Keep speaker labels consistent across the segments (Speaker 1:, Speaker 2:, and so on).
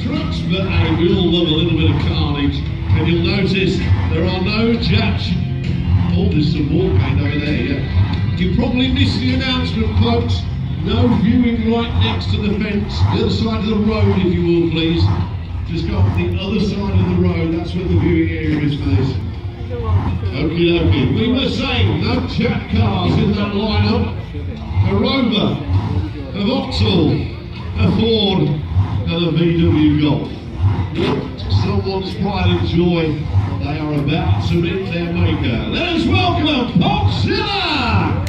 Speaker 1: Trucks, but hey, we all love a little bit of carnage, and you'll notice there are no JapShow. Oh, there's some more paint over there, yeah. You probably missed the announcement, folks. No viewing right next to the fence, the other side of the road, if you will, please. Just go up the other side of the road, that's where the viewing area is for this. Okie dokie. We were saying no chat cars in that lineup. A Rover, a Vauxhall, a Ford, and a VW Golf. Someone's pride and joy, they are about to meet their maker. Let us welcome Popzilla!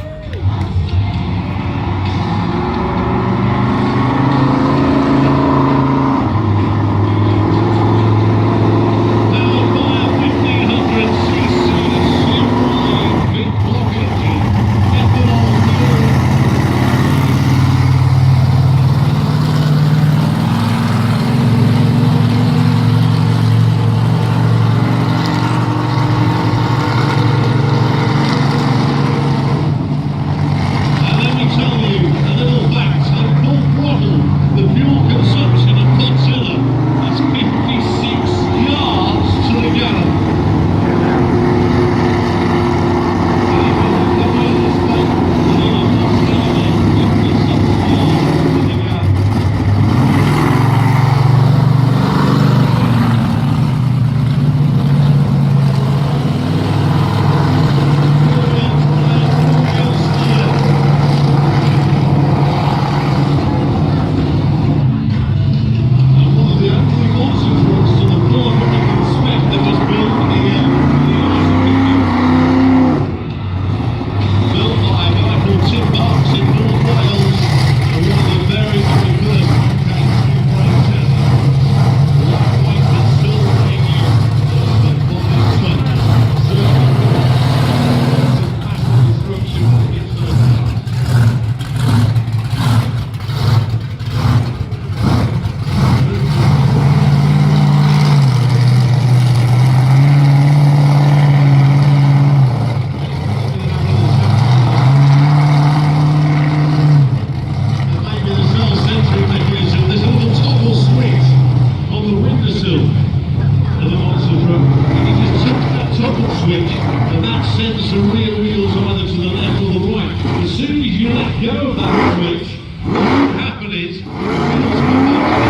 Speaker 1: And that sends the rear wheels either to the left or the right. As soon as you let go of that switch, what will happen is the wheels come back.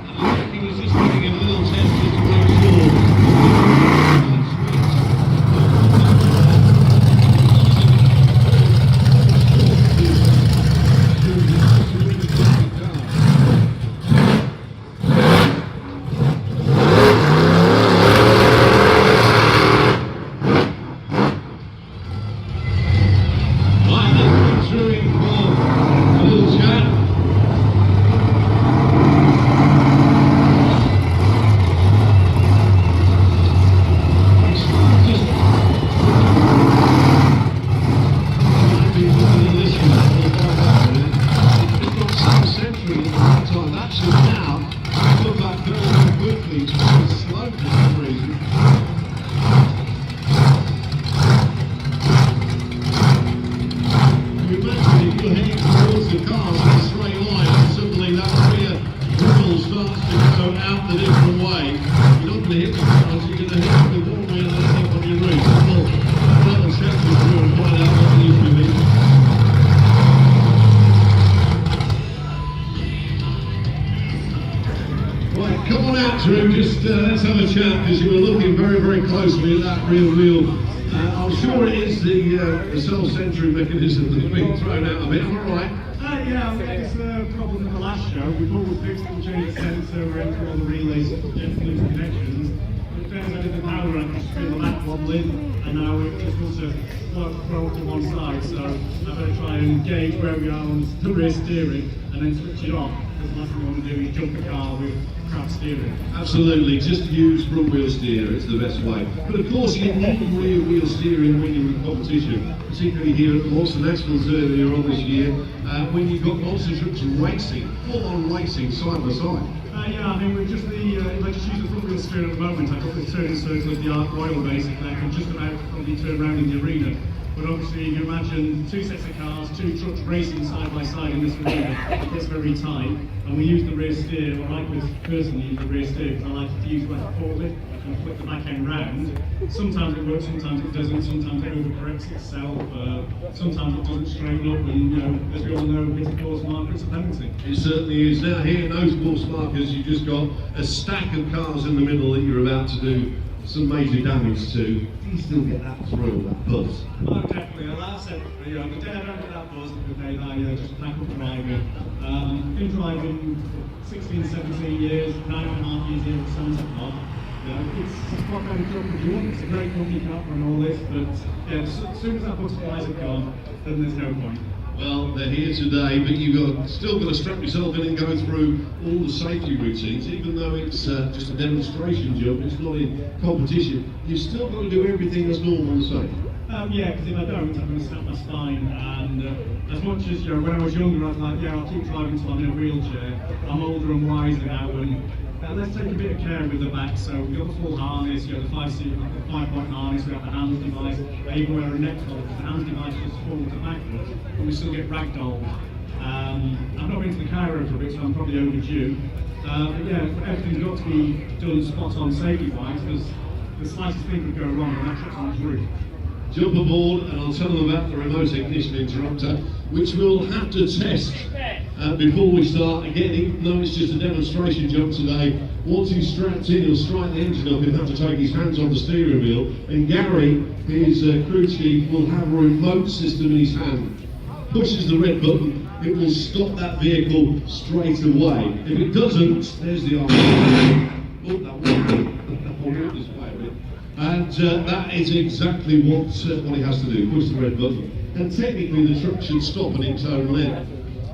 Speaker 1: And Lucky was just giving it a little test just to make sure. Come on out, Drew, just let's have a chat, because you were looking very, very closely at that rear wheel. I'm sure it is the self-centering mechanism that's being thrown out of it, am I right?
Speaker 2: Yeah, I think it's a problem at the last show. We thought we fixed and changed the sensor and all the relays and loose connections. It turns out the power went just feel the left wobbling, and now it just wants to throw to one side. So I'm going to try and gauge where we are on the rear steering and then switch it off. Because the last thing we want to do is jump a car with crap steering.
Speaker 1: Absolutely, just use front wheel steer, it's the best way. But of course you need rear wheel steering when you're in competition, particularly here at the Monster Nationals earlier on this year, when you've got monster trucks racing, full-on racing side by side.
Speaker 2: Yeah, I mean, we're just if I just use the front wheel steering at the moment, I've got the turning circle of the Arc Royal basically, I can just about probably turn around in the arena. But obviously, you imagine two sets of cars, two trucks racing side by side in this arena. It gets very tight, and we use the rear steer, or I personally use the rear steer because I like to use like a forklift and flip the back end round. Sometimes it works, sometimes it doesn't, sometimes it overcorrects itself, sometimes it doesn't straighten up, and you know, as we all know, it's a course marker, it's a penalty.
Speaker 1: It certainly is. Now here in those course markers, you've just got a stack of cars in the middle that you're about to do some major damage to. Do you still get that thrill, that buzz?
Speaker 2: Oh, definitely. Like I said, you know, the day I don't get that buzz, the day that I just pack up driving. Been driving 16, 17 years, 9.5 years here at Sunset Park. It's quite very comfortable. It's a great company car and all this, but yeah, as soon as that butterflies have gone, then there's no point.
Speaker 1: Well, they're here today, but you've still got to strap yourself in and go through all the safety routines, even though it's just a demonstration job, it's not in competition. You've still got to do everything that's normal and safe.
Speaker 2: Yeah, because if I don't, I'm going to snap my spine. And as much as, you know, when I was younger, I was like, yeah, I'll keep driving until I'm in a wheelchair. I'm older and wiser now, and let's take a bit of care with the back. So we've got the full harness, you know, the 5-point harness, we've got the hands device. I even wear a neck collar because the hands device just forwards and backwards, but we still get ragdolled. I've not been to the Cairo for a bit, so I'm probably overdue. But yeah, everything's got to be done spot on safety-wise, because the slightest thing could go wrong and that truck's on its roof.
Speaker 1: Jump aboard and I'll tell them about the remote ignition interrupter, which we'll have to test before we start again. Even though it's just a demonstration jump today, once he's strapped in, he'll strike the engine up, he'll have to take his hands on the steering wheel, and Gary, his crew chief, will have a remote system in his hand. Pushes the red button, it will stop that vehicle straight away. If it doesn't, there's the arm. Oh, that one. This way a bit. And that is exactly what he has to do, push the red button. And technically the truck should stop at its own length.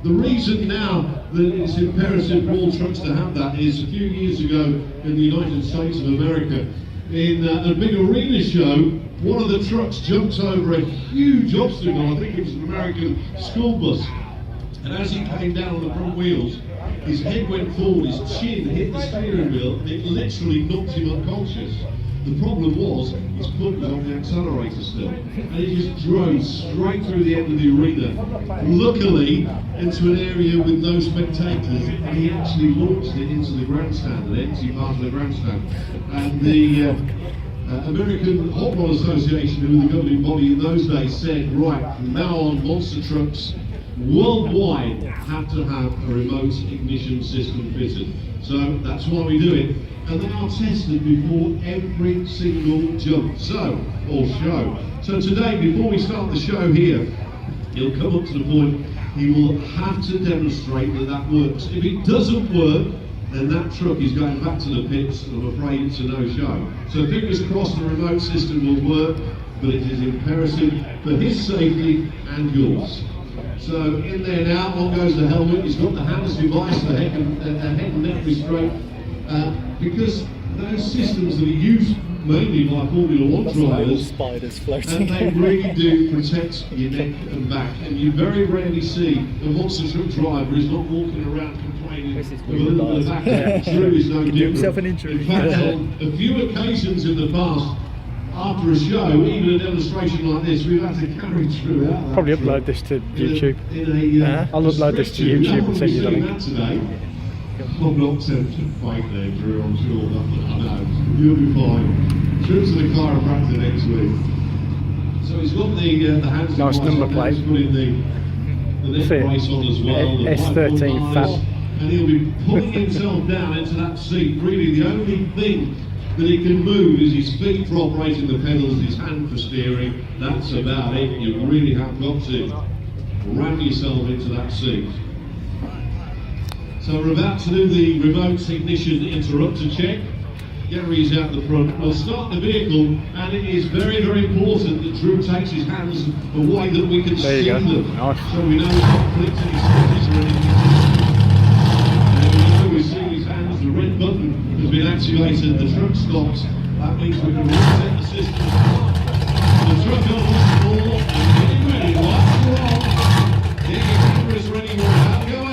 Speaker 1: The reason now that it's imperative for all trucks to have that is a few years ago in the United States of America, in a big arena show, one of the trucks jumped over a huge obstacle. I think it was an American school bus. And as he came down on the front wheels, his head went forward, his chin hit the steering wheel, and it literally knocked him unconscious. The problem was, his foot was on the accelerator still, and he just drove straight through the end of the arena, luckily into an area with no spectators, and he actually launched it into the grandstand, an empty part of the grandstand. And the American Hot Rod Association, who were the governing body in those days, said, right, from now on, monster trucks worldwide have to have a remote ignition system fitted. So that's why we do it. And they are tested before every single jump, or show. So today, before we start the show here, he'll come up to the point, he will have to demonstrate that that works. If it doesn't work, then that truck is going back to the pits, and I'm afraid it's a no-show. So fingers crossed the remote system will work, but it is imperative for his safety and yours. So in there now, on goes the helmet, he's got the hands device, the head and neck restraint, because those systems that are used mainly by Formula 1 drivers,
Speaker 3: spiders floating.
Speaker 1: and they really do protect your neck and back, and you very rarely see a monster truck driver is not walking around complaining with a little bit of back. True is no different.
Speaker 3: Himself an injury.
Speaker 1: In fact, on a few occasions in the past, after a show, even a demonstration like this, we've had to carry through out.
Speaker 3: Probably upload this to YouTube.
Speaker 1: I'll
Speaker 3: upload this to YouTube and send you the link.
Speaker 1: Today. I'm not tempted to fight there, Drew, I'm sure. I know. You'll be fine. Trips to the chiropractor next week. So he's got the hands.
Speaker 3: Nice number plate.
Speaker 1: He's putting the neck brace on as well. the
Speaker 3: S13 fat.
Speaker 1: And he'll be pulling himself down into that seat. Really, the only thing that he can move is his feet for operating the pedals, his hand for steering. That's about it. You really have got to ram yourself into that seat. So we're about to do the remote ignition interrupter check. Gary's out the front. We'll start the vehicle, and it is very, very important that Drew takes his hands away that we can see them.
Speaker 3: Nice.
Speaker 1: So we know he's not flicked any switches or anything. And we know we've seen his hands, the red button has been activated, the truck stops. That means we can reset the system. The truck opens all, and getting ready, lights are on. Get your cameras ready, we're about to go out.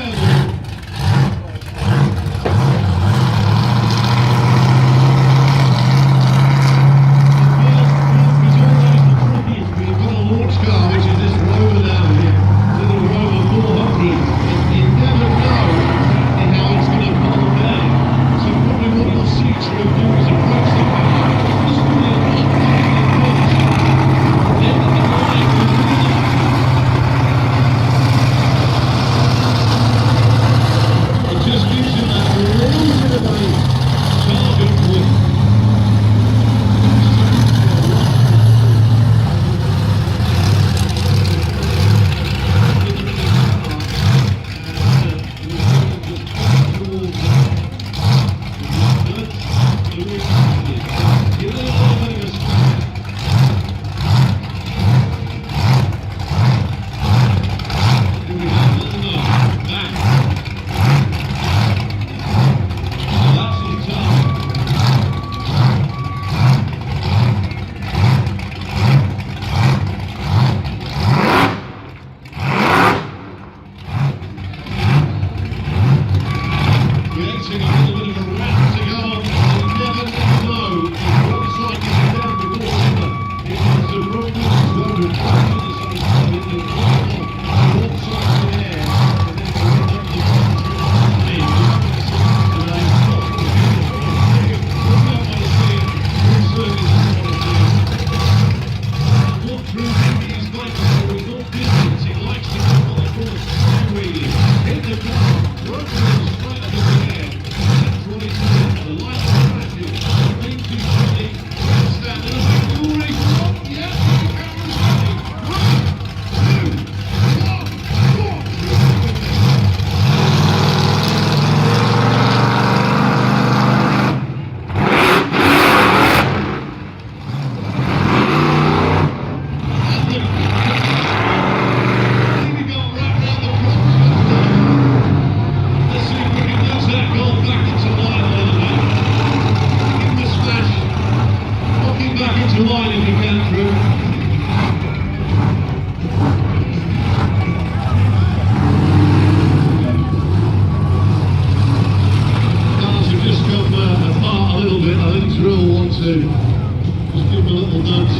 Speaker 1: Just give him a little nudge.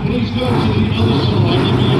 Speaker 1: Please go to the other side. Let me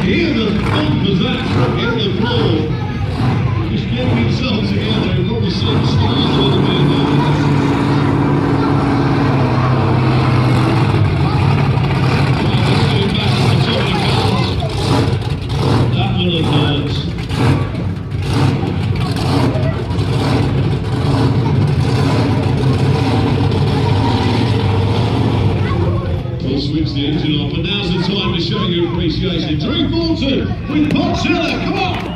Speaker 1: hear the thump as that truck hit the floor. Just getting himself together, he probably slipped stars a little bit that will have hurt. We'll switch the engine off, and now's the time to show your appreciation. 342 with Podzilla, come on!